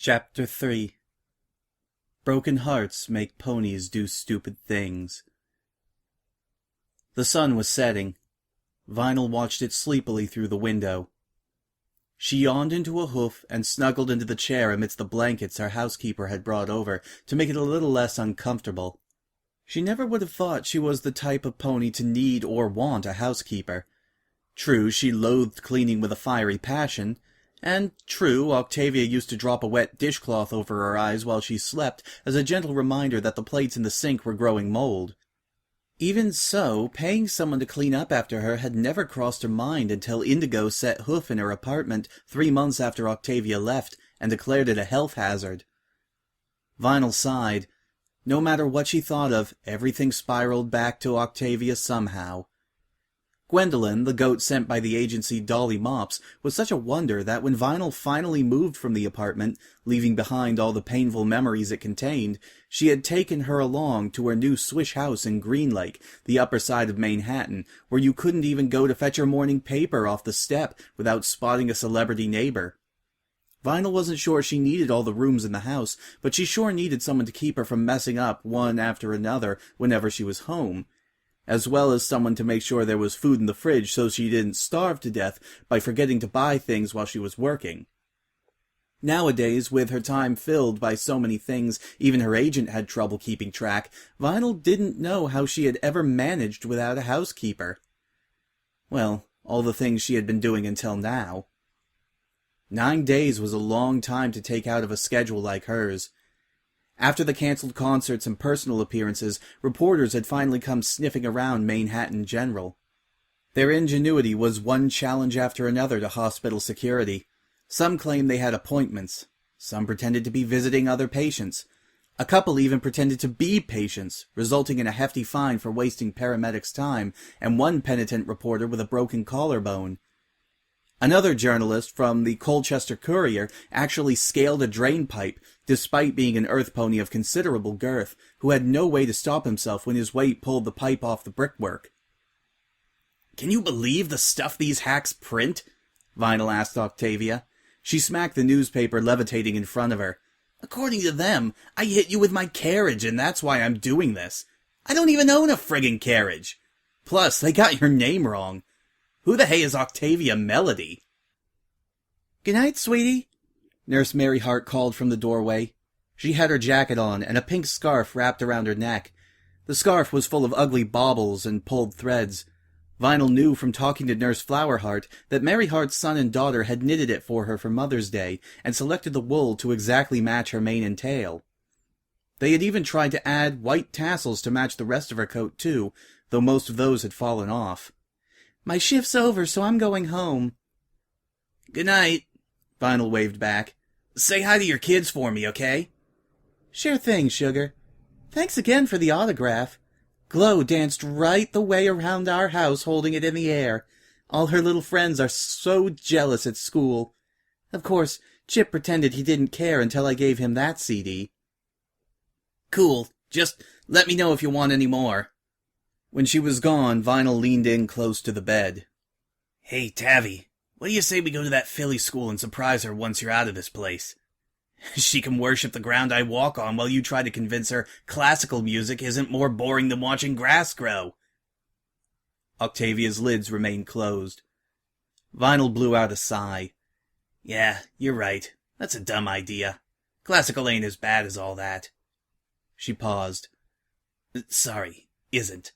Chapter 3. Broken hearts make ponies do stupid things. The sun was setting. Vinyl watched it sleepily through the window. She yawned into a hoof and snuggled into the chair amidst the blankets her housekeeper had brought over to make it a little less uncomfortable. She never would have thought she was the type of pony to need or want a housekeeper. True, she loathed cleaning with a fiery passion, and true, Octavia used to drop a wet dishcloth over her eyes while she slept as a gentle reminder that the plates in the sink were growing mold. Even so, paying someone to clean up after her had never crossed her mind until Indigo set hoof in her apartment 3 months after Octavia left and declared it a health hazard. Vinyl sighed. No matter what she thought of, everything spiraled back to Octavia somehow. Gwendolyn, the goat sent by the agency Dolly Mops, was such a wonder that when Vinyl finally moved from the apartment, leaving behind all the painful memories it contained, she had taken her along to her new swish house in Green Lake, the upper side of Manhattan, where you couldn't even go to fetch your morning paper off the step without spotting a celebrity neighbor. Vinyl wasn't sure she needed all the rooms in the house, but she sure needed someone to keep her from messing up one after another whenever she was home, as well as someone to make sure there was food in the fridge so she didn't starve to death by forgetting to buy things while she was working. Nowadays, with her time filled by so many things even her agent had trouble keeping track, Vinyl didn't know how she had ever managed without a housekeeper. Well, all the things she had been doing until now. 9 days was a long time to take out of a schedule like hers. After the cancelled concerts and personal appearances, reporters had finally come sniffing around Manhattan General. Their ingenuity was one challenge after another to hospital security. Some claimed they had appointments. Some pretended to be visiting other patients. A couple even pretended to be patients, resulting in a hefty fine for wasting paramedics' time, and one penitent reporter with a broken collarbone. Another journalist from the Colchester Courier actually scaled a drain pipe, despite being an earth pony of considerable girth, who had no way to stop himself when his weight pulled the pipe off the brickwork. "Can you believe the stuff these hacks print?" Vinyl asked Octavia. She smacked the newspaper levitating in front of her. "According to them, I hit you with my carriage, and that's why I'm doing this. I don't even own a friggin' carriage. Plus, they got your name wrong. Who the hey is Octavia Melody?" "Good night, sweetie," Nurse Mary Hart called from the doorway. She had her jacket on and a pink scarf wrapped around her neck. The scarf was full of ugly baubles and pulled threads. Vinyl knew from talking to Nurse Flower Hart that Mary Hart's son and daughter had knitted it for her for Mother's Day and selected the wool to exactly match her mane and tail. They had even tried to add white tassels to match the rest of her coat too, though most of those had fallen off. "My shift's over, so I'm going home." "Good night," Vinyl waved back. "Say hi to your kids for me, okay?" "Sure thing, sugar. Thanks again for the autograph. Glow danced right the way around our house holding it in the air. All her little friends are so jealous at school. Of course, Chip pretended he didn't care until I gave him that CD." "Cool. Just let me know if you want any more." When she was gone, Vinyl leaned in close to the bed. "Hey, Tavi, what do you say we go to that Philly school and surprise her once you're out of this place? She can worship the ground I walk on while you try to convince her classical music isn't more boring than watching grass grow." Octavia's lids remained closed. Vinyl blew out a sigh. "Yeah, you're right. That's a dumb idea. Classical ain't as bad as all that." She paused. "Sorry, isn't."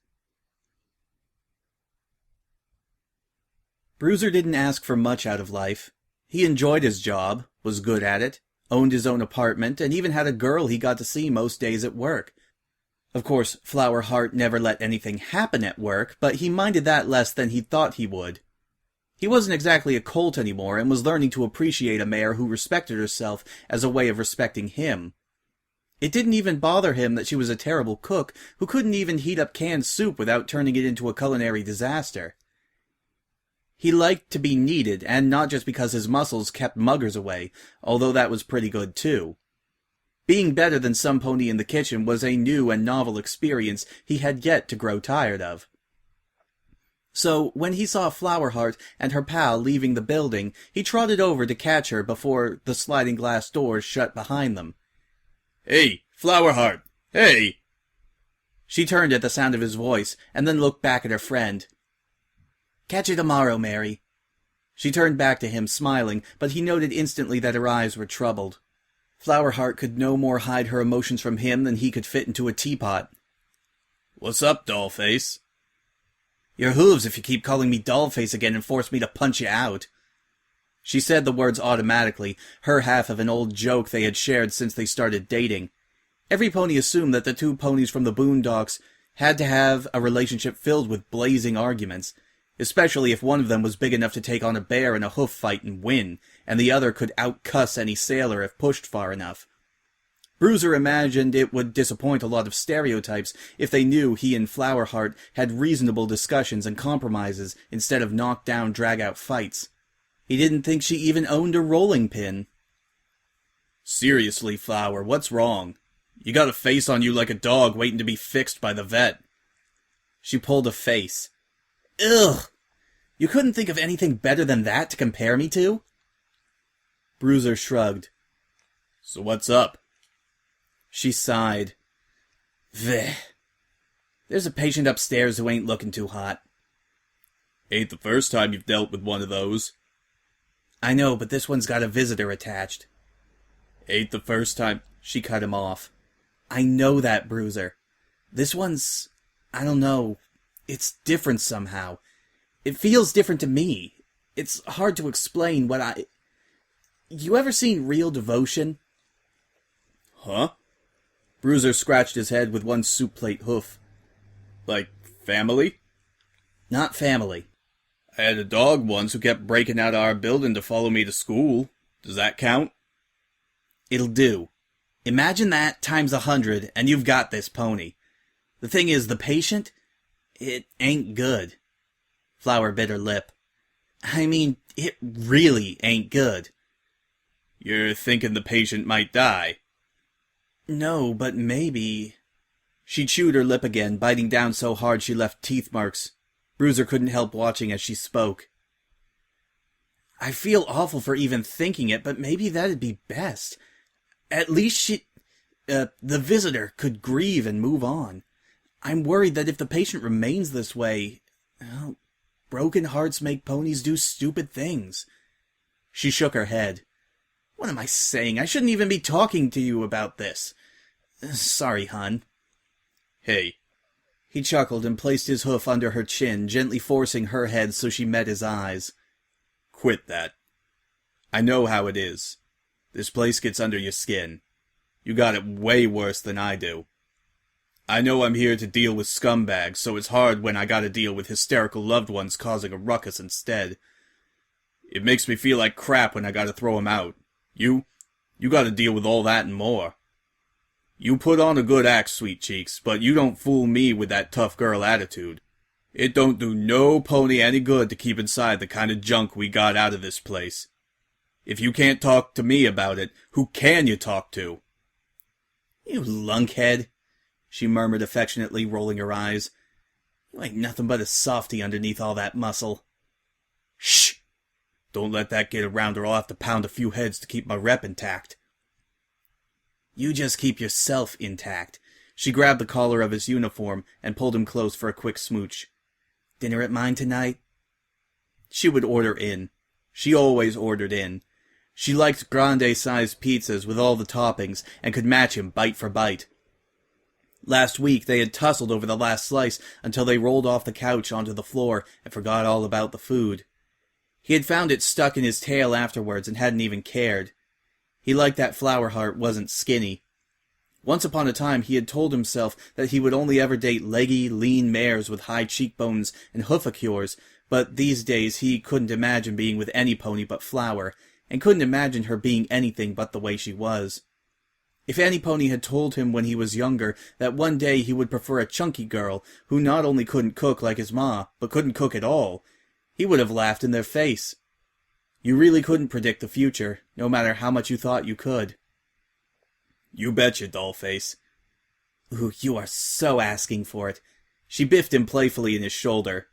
Bruiser didn't ask for much out of life. He enjoyed his job, was good at it, owned his own apartment, and even had a girl he got to see most days at work. Of course, Flower Hart never let anything happen at work, but he minded that less than he thought he would. He wasn't exactly a colt anymore, and was learning to appreciate a mare who respected herself as a way of respecting him. It didn't even bother him that she was a terrible cook who couldn't even heat up canned soup without turning it into a culinary disaster. He liked to be needed, and not just because his muscles kept muggers away, although that was pretty good too. Being better than some pony in the kitchen was a new and novel experience he had yet to grow tired of. So when he saw Flowerheart and her pal leaving the building, he trotted over to catch her before the sliding glass doors shut behind them. "Hey, Flowerheart! Hey!" She turned at the sound of his voice, and then looked back at her friend. "Catch you tomorrow, Mary." She turned back to him, smiling, but he noted instantly that her eyes were troubled. Flowerheart could no more hide her emotions from him than he could fit into a teapot. "What's up, dollface?" "Your hooves if you keep calling me Dollface again and force me to punch you out." She said the words automatically, her half of an old joke they had shared since they started dating. Every pony assumed that the two ponies from the Boondocks had to have a relationship filled with blazing arguments, especially if one of them was big enough to take on a bear in a hoof fight and win, and the other could outcuss any sailor if pushed far enough. Bruiser imagined it would disappoint a lot of stereotypes if they knew he and Flowerheart had reasonable discussions and compromises instead of knock-down, drag-out fights. He didn't think she even owned a rolling pin. "Seriously, Flower, what's wrong? You got a face on you like a dog waiting to be fixed by the vet." She pulled a face. "Ugh! You couldn't think of anything better than that to compare me to?" Bruiser shrugged. "So what's up?" She sighed. "Veh. There's a patient upstairs who ain't looking too hot." "Ain't the first time you've dealt with one of those." "I know, but this one's got a visitor attached." "Ain't the first time—" She cut him off. "I know that, Bruiser. This one's... I don't know. It's different somehow. It feels different to me. It's hard to explain what I... You ever seen Real Devotion?" "Huh?" Bruiser scratched his head with one soup plate hoof. "Like Family?" "Not Family." "I had a dog once who kept breaking out of our building to follow me to school. Does that count?" "It'll do. Imagine that times 100, and you've got this pony. The thing is, the patient, it ain't good." Flower bit her lip. "I mean, it really ain't good." "You're thinking the patient might die?" "No, but maybe..." She chewed her lip again, biting down so hard she left teeth marks. Bruiser couldn't help watching as she spoke. "I feel awful for even thinking it, but maybe that'd be best. At least the visitor could grieve and move on. I'm worried that if the patient remains this way, well, broken hearts make ponies do stupid things." She shook her head. "What am I saying? I shouldn't even be talking to you about this. Sorry, hun." "Hey." He chuckled and placed his hoof under her chin, gently forcing her head so she met his eyes. "Quit that. I know how it is. This place gets under your skin. You got it way worse than I do. I know I'm here to deal with scumbags, so it's hard when I gotta deal with hysterical loved ones causing a ruckus instead. It makes me feel like crap when I gotta throw 'em out. You gotta deal with all that and more. You put on a good act, Sweet Cheeks, but you don't fool me with that tough girl attitude. It don't do no pony any good to keep inside the kind of junk we got out of this place. If you can't talk to me about it, who can you talk to?" "You lunkhead," she murmured affectionately, rolling her eyes. "You ain't nothing but a softy underneath all that muscle." "Shh! Don't let that get around or I'll have to pound a few heads to keep my rep intact." "You just keep yourself intact." She grabbed the collar of his uniform and pulled him close for a quick smooch. "Dinner at mine tonight?" She would order in. She always ordered in. She liked grande-sized pizzas with all the toppings and could match him bite for bite. Last week they had tussled over the last slice until they rolled off the couch onto the floor and forgot all about the food. He had found it stuck in his tail afterwards and hadn't even cared. He liked that Flowerheart wasn't skinny. Once upon a time he had told himself that he would only ever date leggy, lean mares with high cheekbones and hoofacures, but these days he couldn't imagine being with any pony but Flower, and couldn't imagine her being anything but the way she was. If anypony had told him when he was younger that one day he would prefer a chunky girl who not only couldn't cook like his ma, but couldn't cook at all, he would have laughed in their face. You really couldn't predict the future, no matter how much you thought you could. "You betcha, Dollface." "Ooh, you are so asking for it." She biffed him playfully in his shoulder.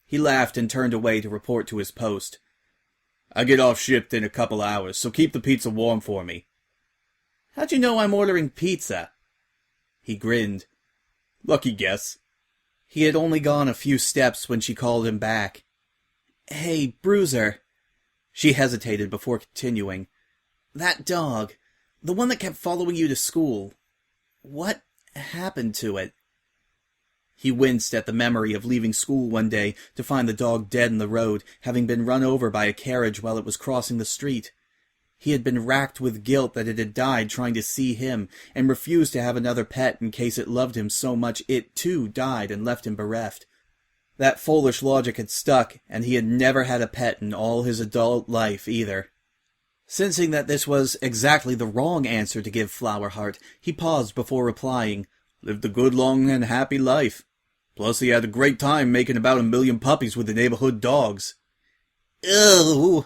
He laughed and turned away to report to his post. "I get off shift in a couple hours, so keep the pizza warm for me." "How'd you know I'm ordering pizza?" He grinned. "Lucky guess." He had only gone a few steps when she called him back. "Hey, Bruiser." She hesitated before continuing. "That dog, the one that kept following you to school, what happened to it?" He winced at the memory of leaving school one day to find the dog dead in the road, having been run over by a carriage while it was crossing the street. He had been racked with guilt that it had died trying to see him, and refused to have another pet in case it loved him so much it, too, died and left him bereft. That foolish logic had stuck, and he had never had a pet in all his adult life, either. Sensing that this was exactly the wrong answer to give Flowerheart, he paused before replying. "Lived a good, long, and happy life. Plus he had a great time making about 1,000,000 puppies with the neighborhood dogs." Ew!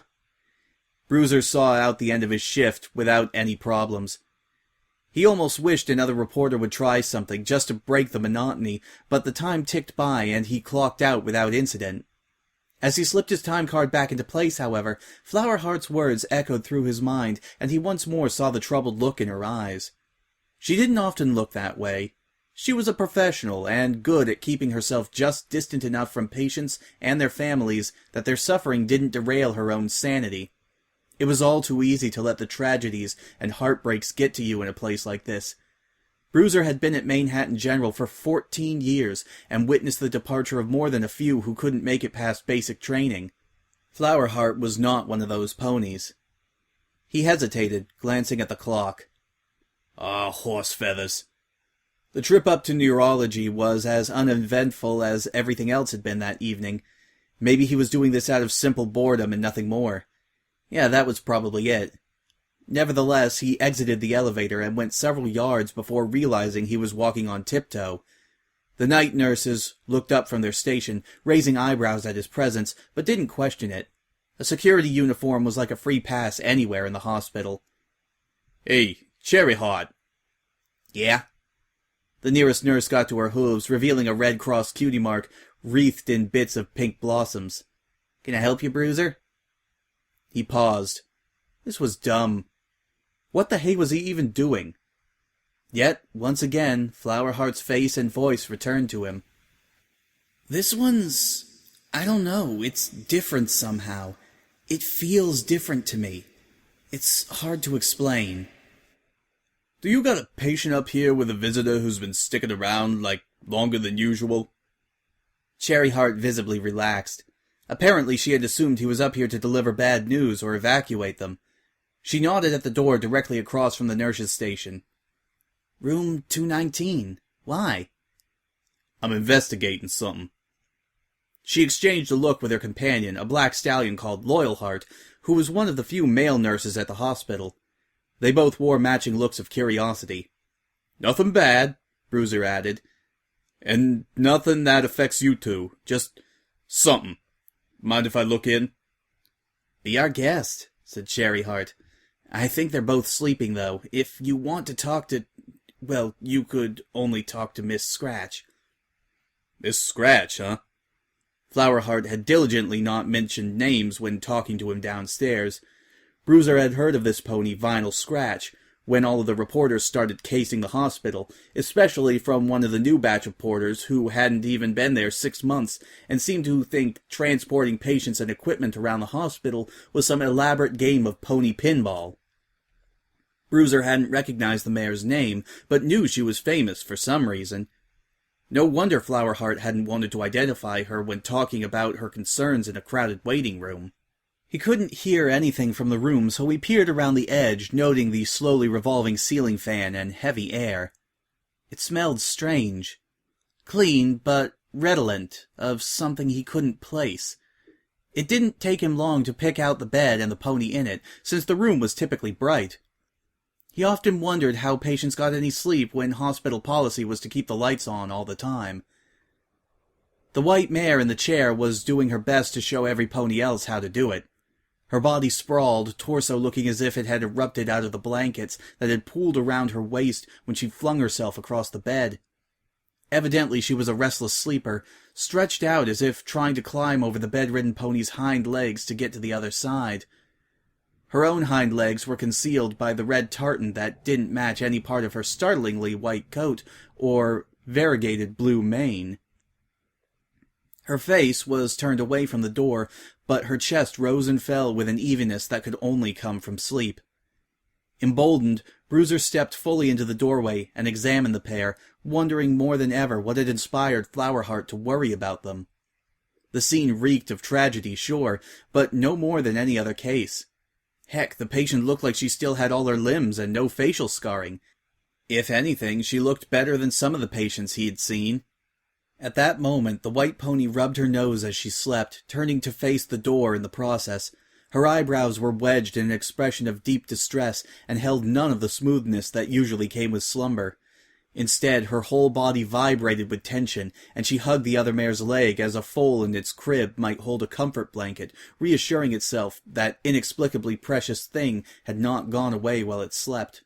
Bruiser saw out the end of his shift without any problems. He almost wished another reporter would try something just to break the monotony, but the time ticked by and he clocked out without incident. As he slipped his time card back into place, however, Flowerheart's words echoed through his mind, and he once more saw the troubled look in her eyes. She didn't often look that way. She was a professional, and good at keeping herself just distant enough from patients and their families that their suffering didn't derail her own sanity. It was all too easy to let the tragedies and heartbreaks get to you in a place like this. Bruiser had been at Manhattan General for 14 years, and witnessed the departure of more than a few who couldn't make it past basic training. Flowerheart was not one of those ponies. He hesitated, glancing at the clock. Horse feathers. The trip up to neurology was as uneventful as everything else had been that evening. Maybe he was doing this out of simple boredom and nothing more. Yeah, that was probably it. Nevertheless, he exited the elevator and went several yards before realizing he was walking on tiptoe. The night nurses looked up from their station, raising eyebrows at his presence, but didn't question it. A security uniform was like a free pass anywhere in the hospital. "Hey, Cherry Heart." "Yeah?" The nearest nurse got to her hooves, revealing a Red Cross cutie mark wreathed in bits of pink blossoms. "Can I help you, Bruiser?" He paused. This was dumb. What the hay was he even doing? Yet, once again, Flowerheart's face and voice returned to him. "This one's... I don't know, it's different somehow. It feels different to me. It's hard to explain." "Do you got a patient up here with a visitor who's been sticking around, like, longer than usual?" Cherryheart visibly relaxed. Apparently she had assumed he was up here to deliver bad news or evacuate them. She nodded at the door directly across from the nurse's station. "Room 219. Why?" "I'm investigating something." She exchanged a look with her companion, a black stallion called Loyalheart, who was one of the few male nurses at the hospital. They both wore matching looks of curiosity. "Nothing bad," Bruiser added. "And nothing that affects you two. Just something. Mind if I look in?" "Be our guest," said Cherryheart. "I think they're both sleeping, though. If you want to talk to... well, you could only talk to Miss Scratch." "Miss Scratch, huh?" Flowerheart had diligently not mentioned names when talking to him downstairs. Bruiser had heard of this pony, Vinyl Scratch, when all of the reporters started casing the hospital, especially from one of the new batch of porters who hadn't even been there 6 months and seemed to think transporting patients and equipment around the hospital was some elaborate game of pony pinball. Bruiser hadn't recognized the mare's name, but knew she was famous for some reason. No wonder Flowerheart hadn't wanted to identify her when talking about her concerns in a crowded waiting room. He couldn't hear anything from the room, so he peered around the edge, noting the slowly revolving ceiling fan and heavy air. It smelled strange. Clean, but redolent of something he couldn't place. It didn't take him long to pick out the bed and the pony in it, since the room was typically bright. He often wondered how patients got any sleep when hospital policy was to keep the lights on all the time. The white mare in the chair was doing her best to show every pony else how to do it. Her body sprawled, torso looking as if it had erupted out of the blankets that had pooled around her waist when she flung herself across the bed. Evidently she was a restless sleeper, stretched out as if trying to climb over the bedridden pony's hind legs to get to the other side. Her own hind legs were concealed by the red tartan that didn't match any part of her startlingly white coat or variegated blue mane. Her face was turned away from the door, but her chest rose and fell with an evenness that could only come from sleep. Emboldened, Bruiser stepped fully into the doorway and examined the pair, wondering more than ever what had inspired Flowerheart to worry about them. The scene reeked of tragedy, sure, but no more than any other case. Heck, the patient looked like she still had all her limbs and no facial scarring. If anything, she looked better than some of the patients he had seen. At that moment, the white pony rubbed her nose as she slept, turning to face the door in the process. Her eyebrows were wedged in an expression of deep distress and held none of the smoothness that usually came with slumber. Instead, her whole body vibrated with tension, and she hugged the other mare's leg as a foal in its crib might hold a comfort blanket, reassuring itself that inexplicably precious thing had not gone away while it slept.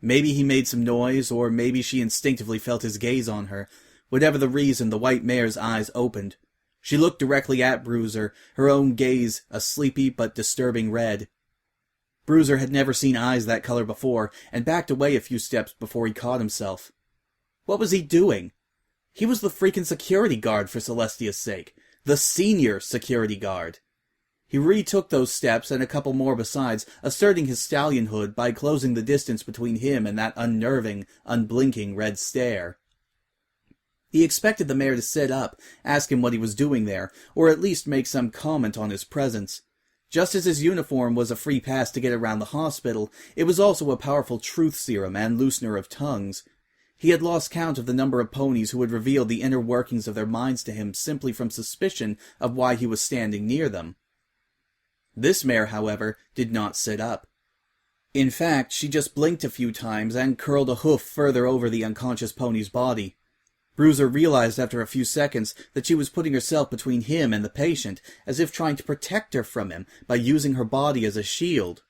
Maybe he made some noise, or maybe she instinctively felt his gaze on her. Whatever the reason, the white mare's eyes opened. She looked directly at Bruiser, her own gaze a sleepy but disturbing red. Bruiser had never seen eyes that color before, and backed away a few steps before he caught himself. What was he doing? He was the freaking security guard, for Celestia's sake. The senior security guard. He retook those steps and a couple more besides, asserting his stallionhood by closing the distance between him and that unnerving, unblinking red stare. He expected the mayor to sit up, ask him what he was doing there, or at least make some comment on his presence. Just as his uniform was a free pass to get around the hospital, it was also a powerful truth serum and loosener of tongues. He had lost count of the number of ponies who had revealed the inner workings of their minds to him simply from suspicion of why he was standing near them. This mare, however, did not sit up. In fact, she just blinked a few times and curled a hoof further over the unconscious pony's body. Bruiser realized after a few seconds that she was putting herself between him and the patient, as if trying to protect her from him by using her body as a shield.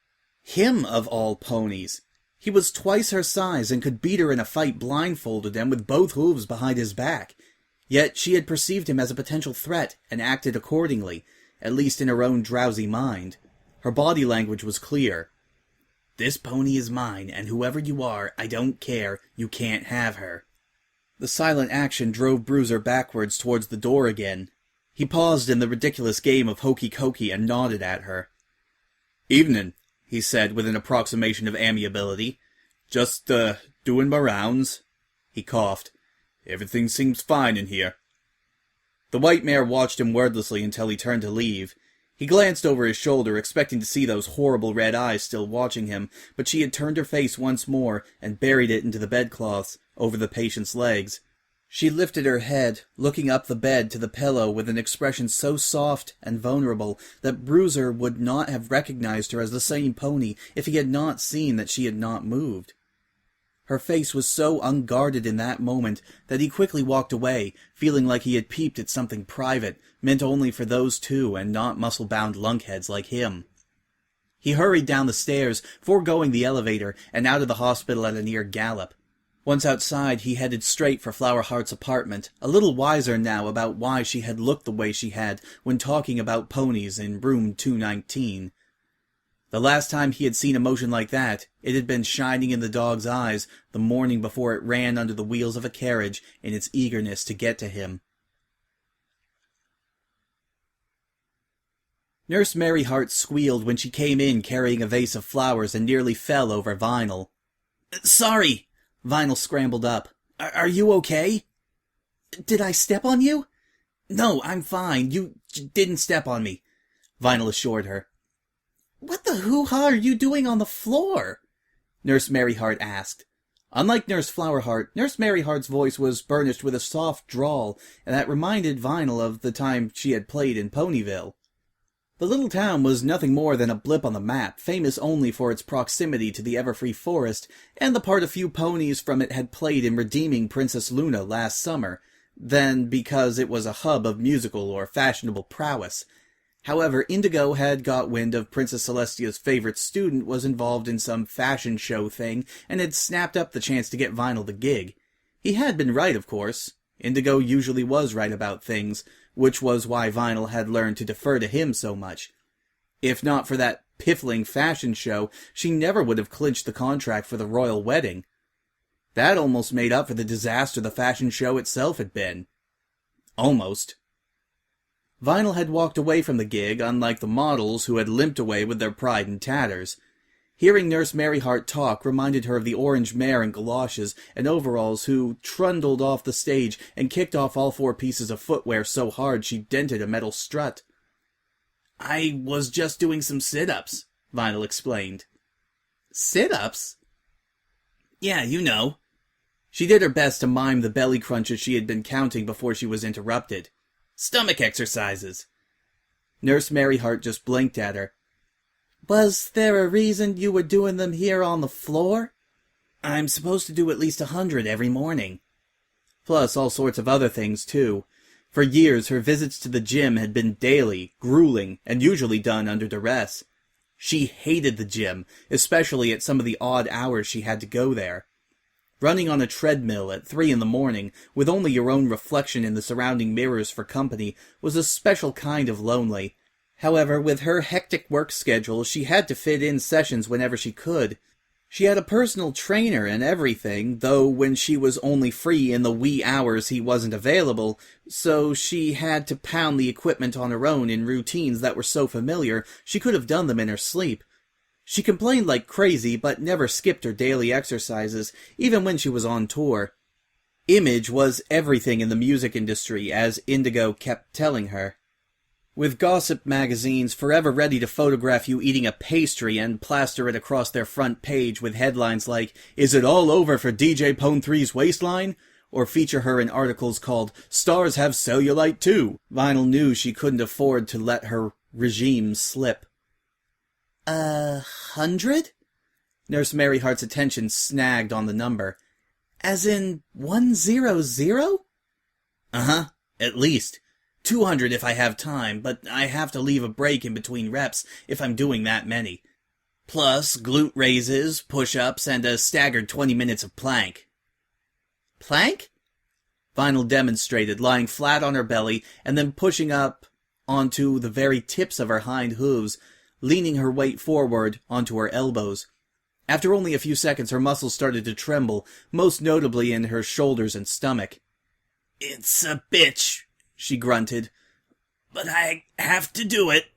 Him, of all ponies! He was twice her size and could beat her in a fight blindfolded and with both hooves behind his back. Yet she had perceived him as a potential threat and acted accordingly, at least in her own drowsy mind. Her body language was clear. "This pony is mine, and whoever you are, I don't care. You can't have her." The silent action drove Bruiser backwards towards the door again. He paused in the ridiculous game of hokey-cokey and nodded at her. "Evenin'," he said with an approximation of amiability. "Just, doing my rounds." He coughed. "Everything seems fine in here." The white mare watched him wordlessly until he turned to leave. He glanced over his shoulder, expecting to see those horrible red eyes still watching him, but she had turned her face once more and buried it into the bedcloths, over the patient's legs. She lifted her head, looking up the bed to the pillow with an expression so soft and vulnerable that Bruiser would not have recognized her as the same pony if he had not seen that she had not moved. Her face was so unguarded in that moment that he quickly walked away, feeling like he had peeped at something private, meant only for those two and not muscle-bound lunkheads like him. He hurried down the stairs, foregoing the elevator, and out of the hospital at a near gallop. Once outside, he headed straight for Flowerheart's apartment, a little wiser now about why she had looked the way she had when talking about ponies in room 219. The last time he had seen emotion like that, it had been shining in the dog's eyes the morning before it ran under the wheels of a carriage in its eagerness to get to him. Nurse Maryheart squealed when she came in carrying a vase of flowers and nearly fell over Vinyl. "Sorry!" Vinyl scrambled up. Are you okay?" "Did I step on you?" "No, I'm fine. You didn't step on me," Vinyl assured her. "What the hoo-ha are you doing on the floor?" Nurse Maryheart asked. Unlike Nurse Flowerheart, Nurse Maryheart's voice was burnished with a soft drawl, and that reminded Vinyl of the time she had played in Ponyville. The little town was nothing more than a blip on the map, famous only for its proximity to the Everfree Forest, and the part a few ponies from it had played in redeeming Princess Luna last summer, than because it was a hub of musical or fashionable prowess. However, Indigo had got wind of Princess Celestia's favorite student was involved in some fashion show thing, and had snapped up the chance to get Vinyl the gig. He had been right, of course. Indigo usually was right about things, which was why Vinyl had learned to defer to him so much. If not for that piffling fashion show, she never would have clinched the contract for the royal wedding. That almost made up for the disaster the fashion show itself had been. Almost. Vinyl had walked away from the gig, unlike the models who had limped away with their pride in tatters. Hearing Nurse Maryhart talk reminded her of the orange mare in galoshes and overalls who trundled off the stage and kicked off all 4 pieces of footwear so hard she dented a metal strut. "I was just doing some sit-ups," Vinyl explained. "Sit-ups?" "Yeah, you know." She did her best to mime the belly crunches she had been counting before she was interrupted. "Stomach exercises." Nurse Maryhart just blinked at her. "Was there a reason you were doing them here on the floor?" "I'm supposed to do at least 100 every morning." Plus all sorts of other things, too. For years, her visits to the gym had been daily, grueling, and usually done under duress. She hated the gym, especially at some of the odd hours she had to go there. Running on a treadmill at 3 in the morning, with only your own reflection in the surrounding mirrors for company, was a special kind of lonely. However, with her hectic work schedule, she had to fit in sessions whenever she could. She had a personal trainer and everything, though when she was only free in the wee hours he wasn't available, so she had to pound the equipment on her own in routines that were so familiar she could have done them in her sleep. She complained like crazy, but never skipped her daily exercises, even when she was on tour. Image was everything in the music industry, as Indigo kept telling her. With gossip magazines forever ready to photograph you eating a pastry and plaster it across their front page with headlines like, "Is it all over for DJ Pone 3's waistline?" or feature her in articles called, "Stars Have Cellulite Too," Vinyl knew she couldn't afford to let her regime slip. 100? Nurse Maryhart's attention snagged on the number. As in 100? Uh-huh, at least. 200 if I have time, but I have to leave a break in between reps if I'm doing that many. Plus glute raises, push-ups, and a staggered 20 minutes of plank. Plank? Vinyl demonstrated, lying flat on her belly and then pushing up onto the very tips of her hind hooves, leaning her weight forward onto her elbows. After only a few seconds, her muscles started to tremble, most notably in her shoulders and stomach. "It's a bitch," she grunted, "but I have to do it."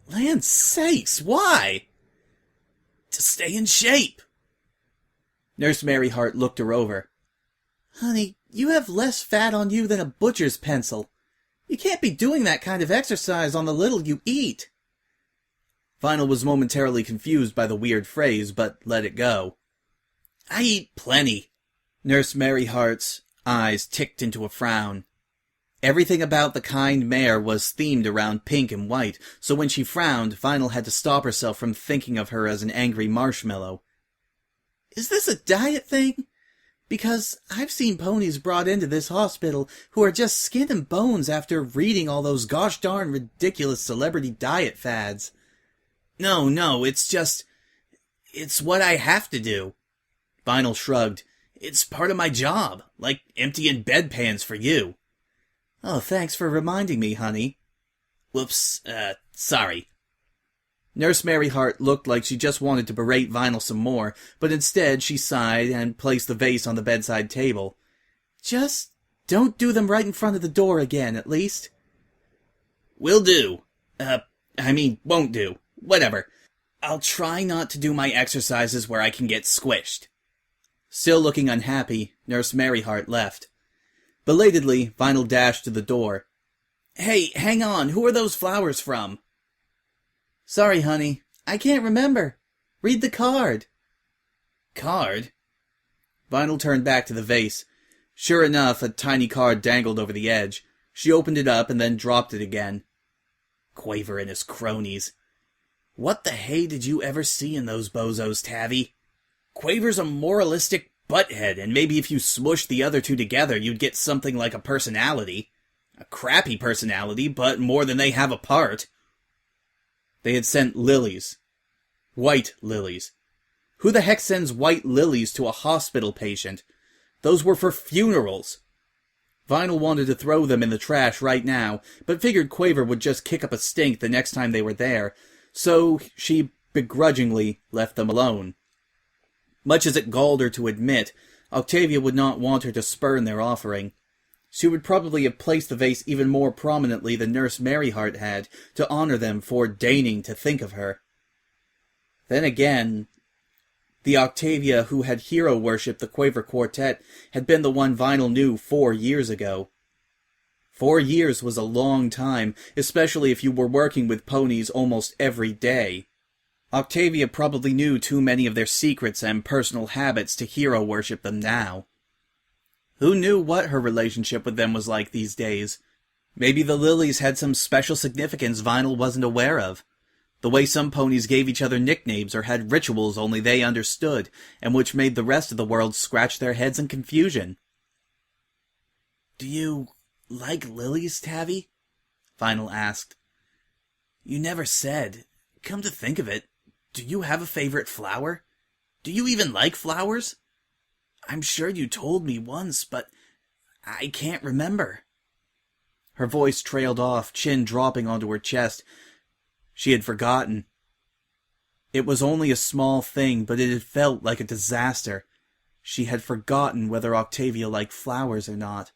"Land sakes, why?" "To stay in shape." Nurse Maryhart looked her over. "Honey, you have less fat on you than a butcher's pencil. You can't be doing that kind of exercise on the little you eat." Vinyl was momentarily confused by the weird phrase, but let it go. "I eat plenty." Nurse Maryhart's eyes ticked into a frown. Everything about the kind mare was themed around pink and white, so when she frowned, Vinyl had to stop herself from thinking of her as an angry marshmallow. "Is this a diet thing? Because I've seen ponies brought into this hospital who are just skin and bones after reading all those gosh darn ridiculous celebrity diet fads." No, it's what I have to do." Vinyl shrugged. "It's part of my job, like emptying bedpans for you." "Oh, thanks for reminding me, honey." "Whoops, sorry." Nurse Maryhart looked like she just wanted to berate Vinyl some more, but instead she sighed and placed the vase on the bedside table. "Just don't do them right in front of the door again, at least." "Will do. Won't do. Whatever. I'll try not to do my exercises where I can get squished." Still looking unhappy, Nurse Maryhart left. Belatedly, Vinyl dashed to the door. "Hey, hang on, who are those flowers from?" "Sorry, honey, I can't remember. Read the card." "Card?" Vinyl turned back to the vase. Sure enough, a tiny card dangled over the edge. She opened it up and then dropped it again. Quaver and his cronies. What the hey did you ever see in those bozos, Tavi? Quaver's a moralistic butthead, and maybe if you smushed the other two together, you'd get something like a personality. A crappy personality, but more than they have apart. They had sent lilies. White lilies. Who the heck sends white lilies to a hospital patient? Those were for funerals. Vinyl wanted to throw them in the trash right now, but figured Quaver would just kick up a stink the next time they were there, so she begrudgingly left them alone. Much as it galled her to admit, Octavia would not want her to spurn their offering. She would probably have placed the vase even more prominently than Nurse Maryheart had, to honor them for deigning to think of her. Then again, the Octavia who had hero-worshipped the Quaver Quartet had been the one Vinyl knew 4 years ago. 4 years was a long time, especially if you were working with ponies almost every day. Octavia probably knew too many of their secrets and personal habits to hero-worship them now. Who knew what her relationship with them was like these days? Maybe the lilies had some special significance Vinyl wasn't aware of. The way some ponies gave each other nicknames or had rituals only they understood, and which made the rest of the world scratch their heads in confusion. "Do you like lilies, Tavi?" Vinyl asked. "You never said. Come to think of it, do you have a favorite flower? Do you even like flowers? I'm sure you told me once, but I can't remember." Her voice trailed off, chin dropping onto her chest. She had forgotten. It was only a small thing, but it had felt like a disaster. She had forgotten whether Octavia liked flowers or not.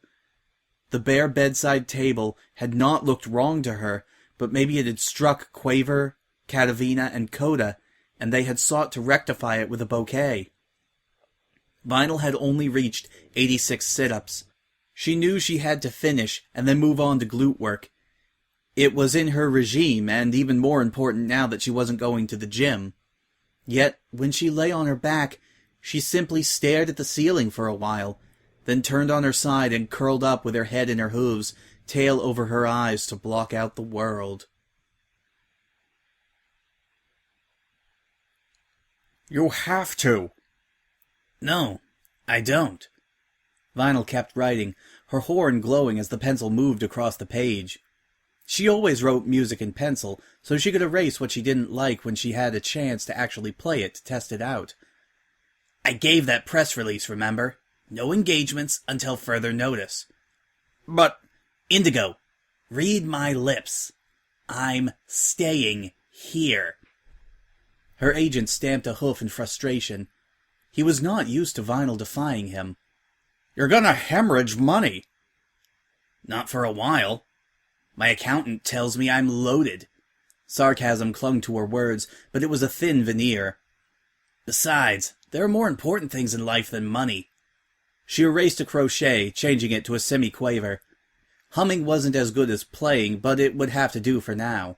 The bare bedside table had not looked wrong to her, but maybe it had struck Quaver, Catavina, and Coda, and they had sought to rectify it with a bouquet. Vinyl had only reached 86 sit-ups. She knew she had to finish and then move on to glute work. It was in her regime, and even more important now that she wasn't going to the gym. Yet, when she lay on her back, she simply stared at the ceiling for a while, then turned on her side and curled up with her head in her hooves, tail over her eyes to block out the world. "You have to." "No, I don't." Vinyl kept writing, her horn glowing as the pencil moved across the page. She always wrote music in pencil, so she could erase what she didn't like when she had a chance to actually play it to test it out. "I gave that press release, remember? No engagements until further notice." "But..." "Indigo, read my lips. I'm staying here." Her agent stamped a hoof in frustration. He was not used to Vinyl defying him. "You're gonna hemorrhage money." "Not for a while. My accountant tells me I'm loaded." Sarcasm clung to her words, but it was a thin veneer. "Besides, there are more important things in life than money." She erased a crochet, changing it to a semi-quaver. Humming wasn't as good as playing, but it would have to do for now.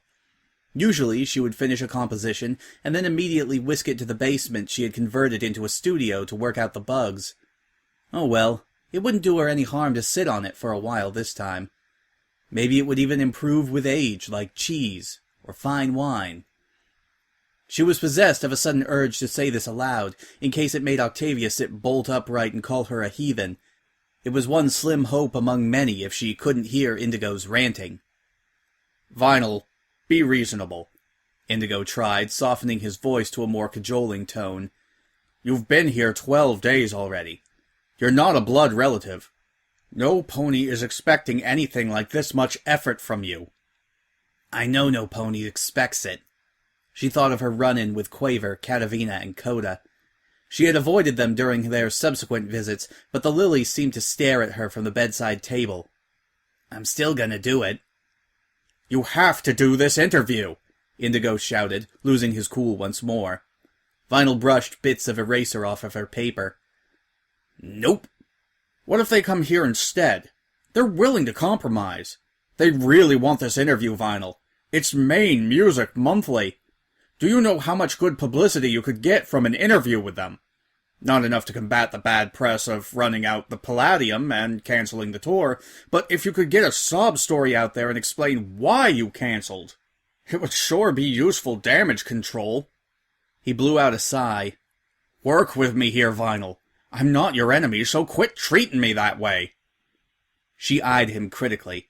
Usually she would finish a composition, and then immediately whisk it to the basement she had converted into a studio to work out the bugs. Oh well, it wouldn't do her any harm to sit on it for a while this time. Maybe it would even improve with age, like cheese or fine wine. She was possessed of a sudden urge to say this aloud, in case it made Octavia sit bolt upright and call her a heathen. It was one slim hope among many if she couldn't hear Indigo's ranting. "Vinyl, be reasonable," Indigo tried, softening his voice to a more cajoling tone. "You've been here 12 days already. You're not a blood relative. No pony is expecting anything like this much effort from you." "I know no pony expects it." She thought of her run-in with Quaver, Catavina, and Coda. She had avoided them during their subsequent visits, but the lilies seemed to stare at her from the bedside table. "I'm still gonna do it." "You have to do this interview," Indigo shouted, losing his cool once more. Vinyl brushed bits of eraser off of her paper. "Nope. What if they come here instead? They're willing to compromise. They really want this interview, Vinyl. It's Maine Music Monthly. Do you know how much good publicity you could get from an interview with them? Not enough to combat the bad press of running out the Palladium and canceling the tour, but if you could get a sob story out there and explain why you canceled, it would sure be useful damage control." He blew out a sigh. "Work with me here, Vinyl. I'm not your enemy, so quit treating me that way." She eyed him critically.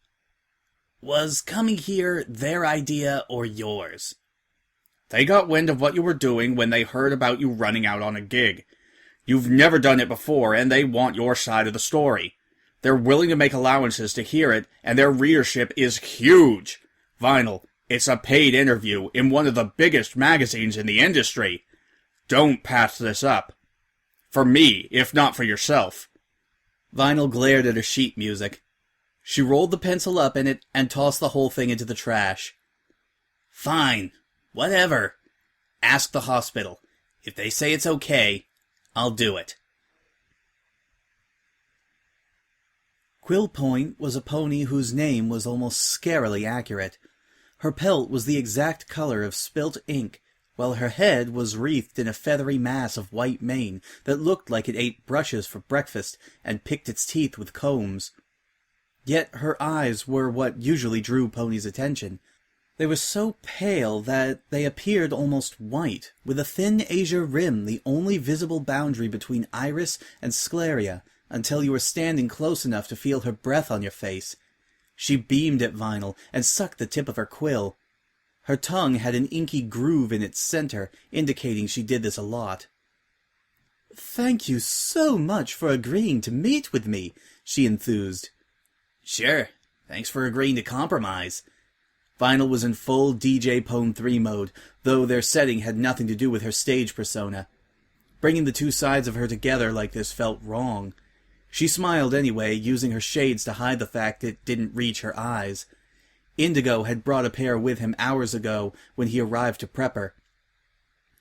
"Was coming here their idea or yours?" "They got wind of what you were doing when they heard about you running out on a gig. You've never done it before, and they want your side of the story. They're willing to make allowances to hear it, and their readership is huge. Vinyl, it's a paid interview in one of the biggest magazines in the industry. Don't pass this up. For me, if not for yourself. Vinyl glared at her sheet music. She rolled the pencil up in it and tossed the whole thing into the trash. Fine. Whatever. Ask the hospital. If they say it's okay, I'll do it. Quill Point was a pony whose name was almost scarily accurate. Her pelt was the exact color of spilt ink, while her head was wreathed in a feathery mass of white mane that looked like it ate brushes for breakfast and picked its teeth with combs. Yet her eyes were what usually drew ponies' attention. They were so pale that they appeared almost white, with a thin azure rim the only visible boundary between iris and scleria, until you were standing close enough to feel her breath on your face. She beamed at Vinyl and sucked the tip of her quill. Her tongue had an inky groove in its center, indicating she did this a lot. "Thank you so much for agreeing to meet with me," she enthused. "Sure. Thanks for agreeing to compromise." Vinyl was in full DJ Pone 3 mode, though their setting had nothing to do with her stage persona. Bringing the two sides of her together like this felt wrong. She smiled anyway, using her shades to hide the fact it didn't reach her eyes. Indigo had brought a pair with him hours ago when he arrived to prep her.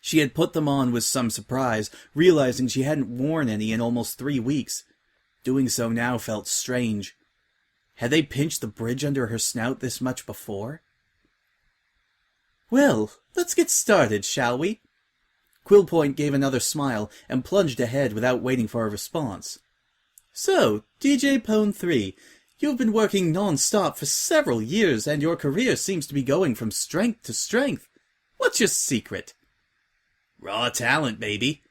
She had put them on with some surprise, realizing she hadn't worn any in almost 3 weeks. Doing so now felt strange. Had they pinched the bridge under her snout this much before? "Well, let's get started, shall we?" Quillpoint gave another smile and plunged ahead without waiting for a response. "So, DJ Pone 3, you've been working non-stop for several years, and your career seems to be going from strength to strength. What's your secret?" "Raw talent, baby."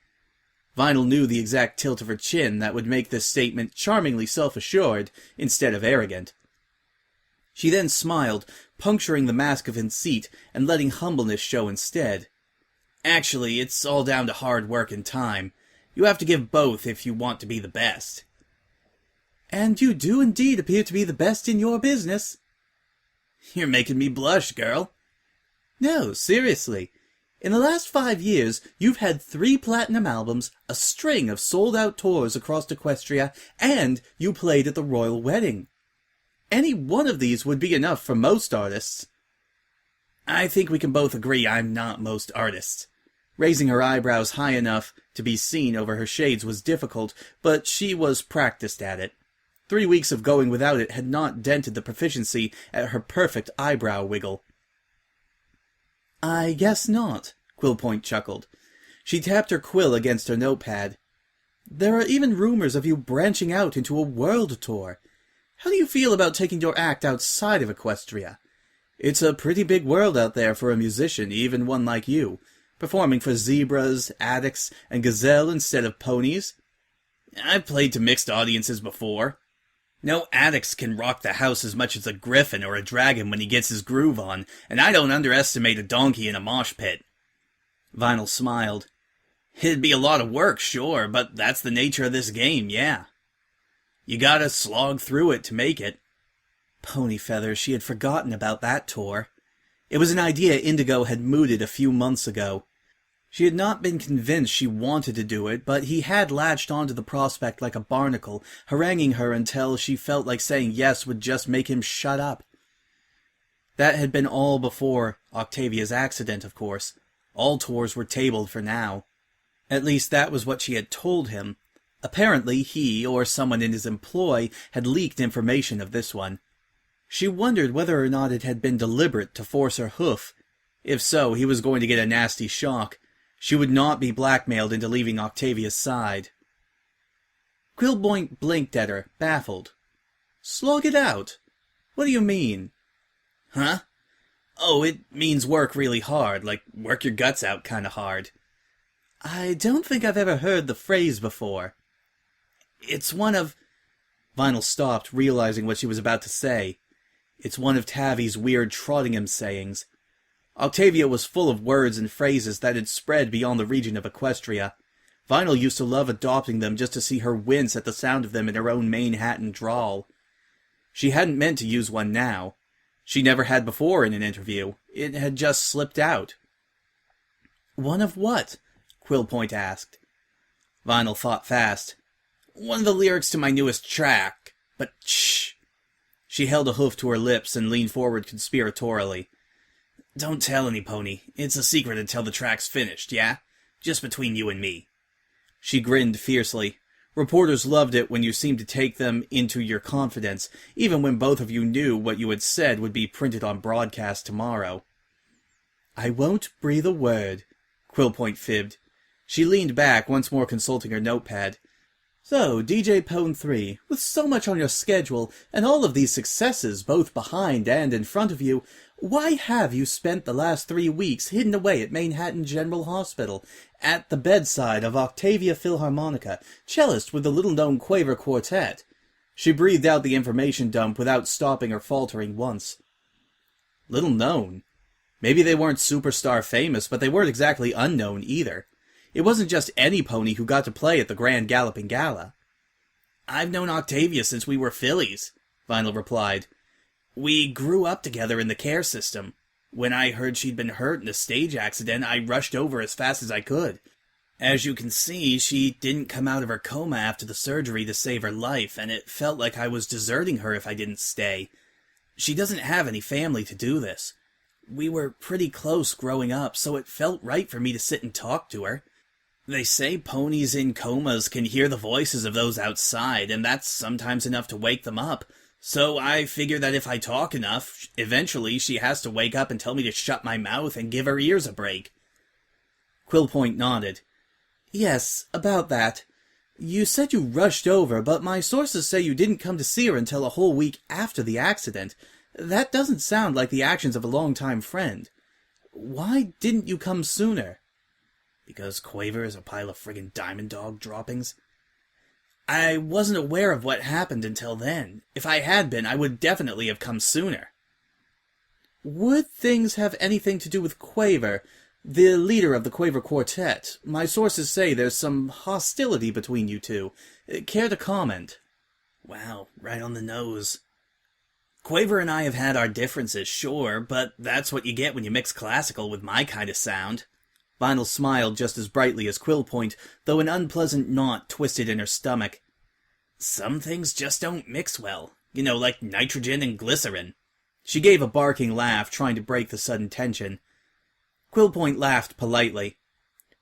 Vinyl knew the exact tilt of her chin that would make this statement charmingly self-assured instead of arrogant. She then smiled, puncturing the mask of conceit and letting humbleness show instead. "Actually, it's all down to hard work and time. You have to give both if you want to be the best." "And you do indeed appear to be the best in your business." "You're making me blush, girl." "No, seriously. In the last 5 years, you've had 3 platinum albums, a string of sold-out tours across Equestria, and you played at the royal wedding. Any one of these would be enough for most artists." "I think we can both agree I'm not most artists." Raising her eyebrows high enough to be seen over her shades was difficult, but she was practiced at it. 3 weeks of going without it had not dented the proficiency at her perfect eyebrow wiggle. "I guess not," Quillpoint chuckled. She tapped her quill against her notepad. "There are even rumors of you branching out into a world tour. How do you feel about taking your act outside of Equestria? It's a pretty big world out there for a musician, even one like you, performing for zebras, addicts, and gazelle instead of ponies." "I've played to mixed audiences before. No addicts can rock the house as much as a griffin or a dragon when he gets his groove on, and I don't underestimate a donkey in a mosh pit." Vinyl smiled. "It'd be a lot of work, sure, but that's the nature of this game, yeah. You gotta slog through it to make it." Pony feathers, she had forgotten about that tour. It was an idea Indigo had mooted a few months ago. She had not been convinced she wanted to do it, but he had latched onto the prospect like a barnacle, haranguing her until she felt like saying yes would just make him shut up. That had been all before Octavia's accident, of course. All tours were tabled for now. At least that was what she had told him. Apparently he, or someone in his employ, had leaked information of this one. She wondered whether or not it had been deliberate to force her hoof. If so, he was going to get a nasty shock. She would not be blackmailed into leaving Octavia's side. Quillpoint blinked at her, baffled. "Slog it out? What do you mean?" "Huh? Oh, it means work really hard, like work your guts out kinda hard." "I don't think I've ever heard the phrase before." "It's one of..." Vinyl stopped, realizing what she was about to say. It's one of Tavi's weird Trottingham sayings. Octavia was full of words and phrases that had spread beyond the region of Equestria. Vinyl used to love adopting them just to see her wince at the sound of them in her own Manhattan drawl. She hadn't meant to use one now. She never had before in an interview. It had just slipped out. "One of what?" Quillpoint asked. Vinyl thought fast. "One of the lyrics to my newest track. But shh." She held a hoof to her lips and leaned forward conspiratorially. "Don't tell anypony. It's a secret until the track's finished, yeah? Just between you and me." She grinned fiercely. Reporters loved it when you seemed to take them into your confidence, even when both of you knew what you had said would be printed on broadcast tomorrow. "I won't breathe a word," Quillpoint fibbed. She leaned back, once more consulting her notepad. "So, DJ Pone 3, with so much on your schedule, and all of these successes both behind and in front of you, why have you spent the last 3 weeks hidden away at Manhattan General Hospital, at the bedside of Octavia Philharmonica, cellist with the little-known Quaver Quartet?" She breathed out the information dump without stopping or faltering once. Little known? Maybe they weren't superstar famous, but they weren't exactly unknown either. It wasn't just anypony who got to play at the Grand Galloping Gala. "I've known Octavia since we were fillies," Vinyl replied. "We grew up together in the care system. When I heard she'd been hurt in a stage accident, I rushed over as fast as I could. As you can see, she didn't come out of her coma after the surgery to save her life, and it felt like I was deserting her if I didn't stay. She doesn't have any family to do this. We were pretty close growing up, so it felt right for me to sit and talk to her. They say ponies in comas can hear the voices of those outside, and that's sometimes enough to wake them up. So I figure that if I talk enough, eventually she has to wake up and tell me to shut my mouth and give her ears a break." Quillpoint nodded. "Yes, about that. You said you rushed over, but my sources say you didn't come to see her until a whole week after the accident. That doesn't sound like the actions of a longtime friend. Why didn't you come sooner?" "Because Quaver is a pile of friggin' diamond dog droppings. I wasn't aware of what happened until then. If I had been, I would definitely have come sooner." "Would things have anything to do with Quaver, the leader of the Quaver Quartet? My sources say there's some hostility between you two. Care to comment?" "Wow, right on the nose. Quaver and I have had our differences, sure, but that's what you get when you mix classical with my kind of sound." Vinyl smiled just as brightly as Quillpoint, though an unpleasant knot twisted in her stomach. "Some things just don't mix well. You know, like nitrogen and glycerin." She gave a barking laugh, trying to break the sudden tension. Quillpoint laughed politely.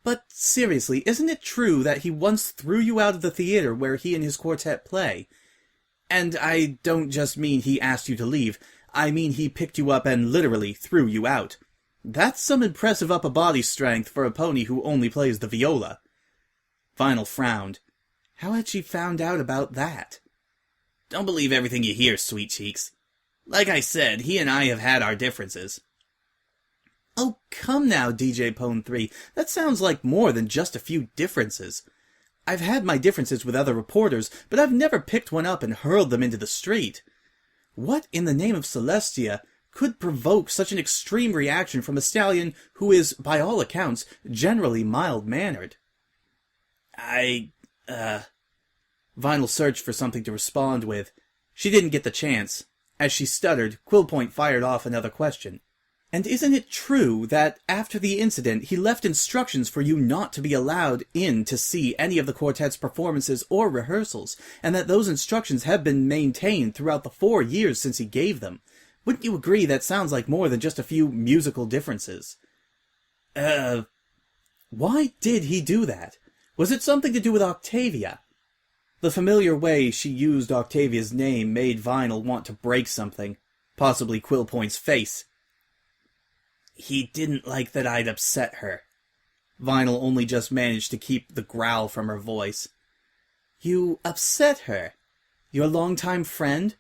"But seriously, isn't it true that he once threw you out of the theater where he and his quartet play? And I don't just mean he asked you to leave, I mean he picked you up and literally threw you out. That's some impressive upper body strength for a pony who only plays the viola." Vinyl frowned. How had she found out about that? "Don't believe everything you hear, sweet cheeks. Like I said, he and I have had our differences." "Oh, come now, DJ Pone 3. That sounds like more than just a few differences. I've had my differences with other reporters, but I've never picked one up and hurled them into the street. What in the name of Celestia could provoke such an extreme reaction from a stallion who is, by all accounts, generally mild-mannered?" Vinyl searched for something to respond with. She didn't get the chance. As she stuttered, Quillpoint fired off another question. "And isn't it true that after the incident he left instructions for you not to be allowed in to see any of the quartet's performances or rehearsals, and that those instructions have been maintained throughout the 4 years since he gave them? Wouldn't you agree that sounds like more than just a few musical differences?" Why did he do that? Was it something to do with Octavia? The familiar way she used Octavia's name made Vinyl want to break something, possibly Quillpoint's face. "He didn't like that I'd upset her." Vinyl only just managed to keep the growl from her voice. "You upset her? Your longtime friend?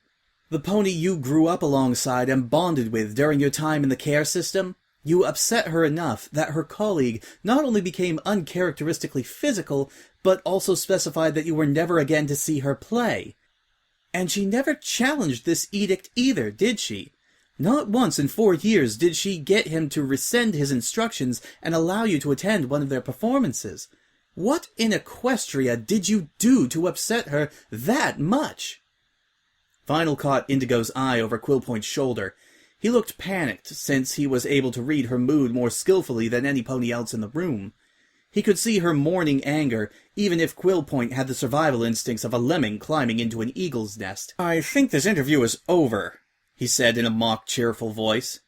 The pony you grew up alongside and bonded with during your time in the care system? You upset her enough that her colleague not only became uncharacteristically physical, but also specified that you were never again to see her play. And she never challenged this edict either, did she? Not once in 4 years did she get him to rescind his instructions and allow you to attend one of their performances. What in Equestria did you do to upset her that much? Vinyl caught Indigo's eye over Quillpoint's shoulder. He looked panicked, since he was able to read her mood more skillfully than any pony else in the room. He could see her mourning anger, even if Quillpoint had the survival instincts of a lemming climbing into an eagle's nest. "I think this interview is over," he said in a mock cheerful voice.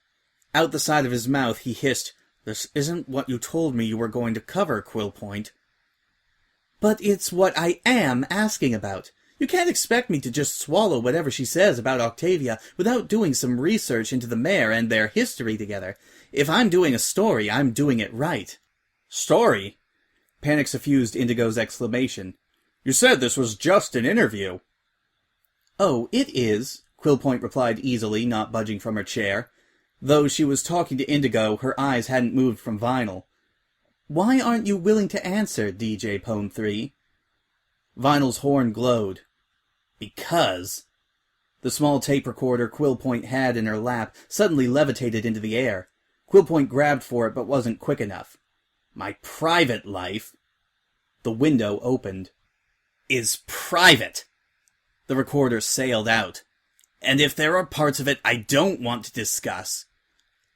Out the side of his mouth he hissed, "This isn't what you told me you were going to cover, Quillpoint." "But it's what I am asking about. You can't expect me to just swallow whatever she says about Octavia without doing some research into the mare and their history together. If I'm doing a story, I'm doing it right." "Story?" Panic suffused Indigo's exclamation. "You said this was just an interview." "Oh, it is," Quillpoint replied easily, not budging from her chair. Though she was talking to Indigo, her eyes hadn't moved from Vinyl. "Why aren't you willing to answer, DJ Pone 3? Vinyl's horn glowed. "Because..." The small tape recorder Quillpoint had in her lap suddenly levitated into the air. Quillpoint grabbed for it but wasn't quick enough. "My private life..." The window opened. "Is private." The recorder sailed out. "And if there are parts of it I don't want to discuss..."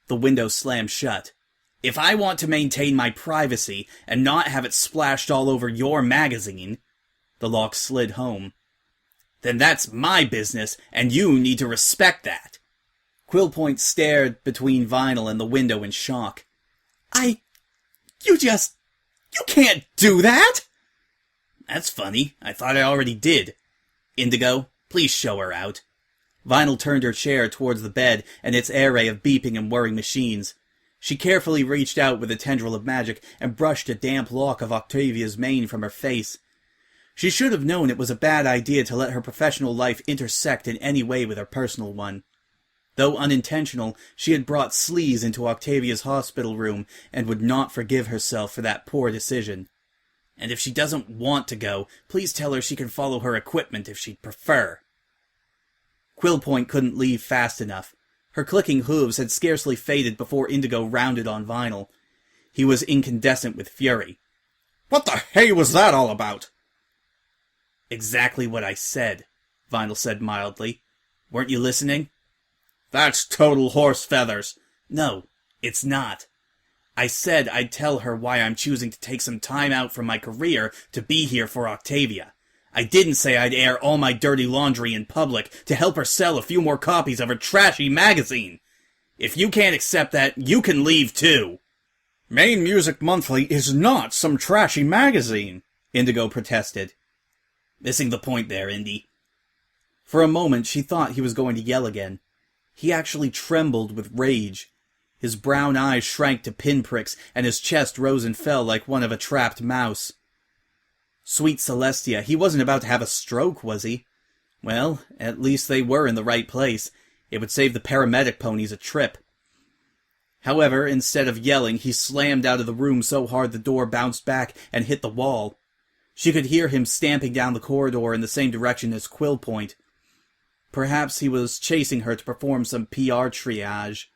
The window slammed shut. "If I want to maintain my privacy and not have it splashed all over your magazine..." The lock slid home. "Then that's my business, and you need to respect that." Quillpoint stared between Vinyl and the window in shock. You can't do that!" "That's funny. I thought I already did. Indigo, please show her out." Vinyl turned her chair towards the bed and its array of beeping and whirring machines. She carefully reached out with a tendril of magic and brushed a damp lock of Octavia's mane from her face. She should have known it was a bad idea to let her professional life intersect in any way with her personal one. Though unintentional, she had brought sleaze into Octavia's hospital room and would not forgive herself for that poor decision. "And if she doesn't want to go, please tell her she can follow her equipment if she'd prefer." Quillpoint couldn't leave fast enough. Her clicking hooves had scarcely faded before Indigo rounded on Vinyl. He was incandescent with fury. "What the hey was that all about?" "Exactly what I said," Vinyl said mildly. "Weren't you listening?" "That's total horse feathers." "No, it's not. I said I'd tell her why I'm choosing to take some time out from my career to be here for Octavia. I didn't say I'd air all my dirty laundry in public to help her sell a few more copies of her trashy magazine. If you can't accept that, you can leave too." "Main Music Monthly is not some trashy magazine," Indigo protested. "Missing the point there, Indy." For a moment she thought he was going to yell again. He actually trembled with rage. His brown eyes shrank to pinpricks, and his chest rose and fell like one of a trapped mouse. Sweet Celestia, he wasn't about to have a stroke, was he? Well, at least they were in the right place. It would save the paramedic ponies a trip. However, instead of yelling, he slammed out of the room so hard the door bounced back and hit the wall. She could hear him stamping down the corridor in the same direction as Quillpoint. Perhaps he was chasing her to perform some PR triage.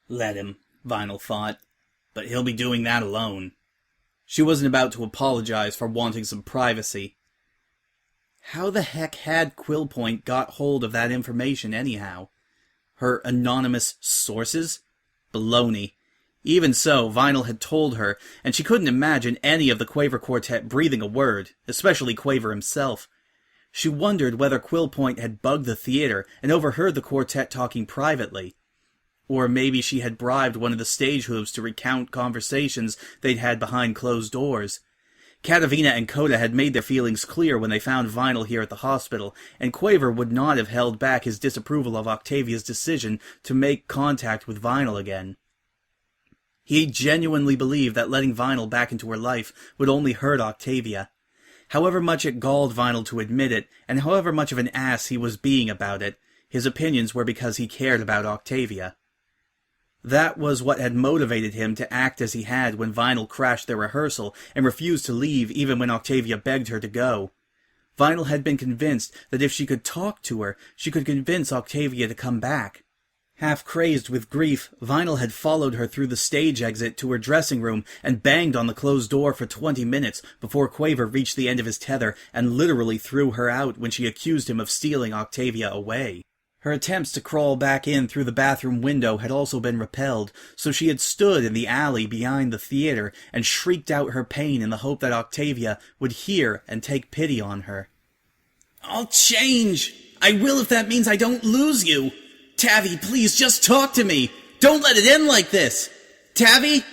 Let him, Vinyl thought, but he'll be doing that alone. She wasn't about to apologize for wanting some privacy. How the heck had Quillpoint got hold of that information anyhow? Her anonymous sources? Baloney. Even so, Vinyl had told her, and she couldn't imagine any of the Quaver Quartet breathing a word, especially Quaver himself. She wondered whether Quillpoint had bugged the theater and overheard the quartet talking privately. Or maybe she had bribed one of the stage hooves to recount conversations they'd had behind closed doors. Katavina and Coda had made their feelings clear when they found Vinyl here at the hospital, and Quaver would not have held back his disapproval of Octavia's decision to make contact with Vinyl again. He genuinely believed that letting Vinyl back into her life would only hurt Octavia. However much it galled Vinyl to admit it, and however much of an ass he was being about it, his opinions were because he cared about Octavia. That was what had motivated him to act as he had when Vinyl crashed their rehearsal and refused to leave even when Octavia begged her to go. Vinyl had been convinced that if she could talk to her, she could convince Octavia to come back. Half crazed with grief, Vinyl had followed her through the stage exit to her dressing room and banged on the closed door for 20 minutes before Quaver reached the end of his tether and literally threw her out when she accused him of stealing Octavia away. Her attempts to crawl back in through the bathroom window had also been repelled, so she had stood in the alley behind the theater and shrieked out her pain in the hope that Octavia would hear and take pity on her. "I'll change! I will if that means I don't lose you! Tavi, please, just talk to me! Don't let it end like this! Tavi?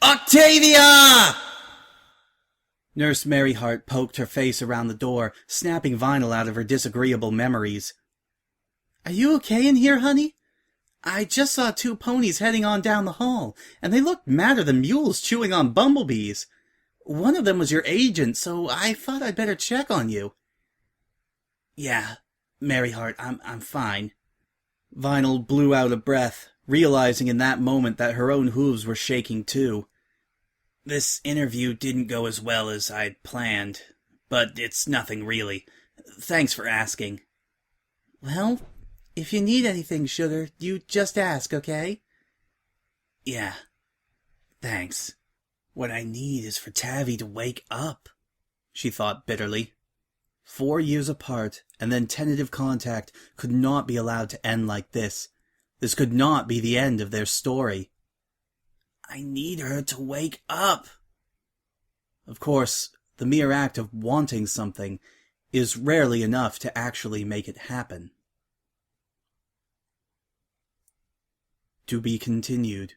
Octavia!" Nurse Maryheart poked her face around the door, snapping Vinyl out of her disagreeable memories. "Are you okay in here, honey? I just saw 2 ponies heading on down the hall, and they looked madder than mules chewing on bumblebees. One of them was your agent, so I thought I'd better check on you." "Yeah, Maryheart, I'm fine." Vinyl blew out a breath, realizing in that moment that her own hooves were shaking too. "This interview didn't go as well as I'd planned, but it's nothing really. Thanks for asking." "Well, if you need anything, sugar, you just ask, okay?" "Yeah, thanks. What I need is for Tavi to wake up," she thought bitterly. 4 years apart, and then tentative contact could not be allowed to end like this. This could not be the end of their story. I need her to wake up. Of course, the mere act of wanting something is rarely enough to actually make it happen. To be continued.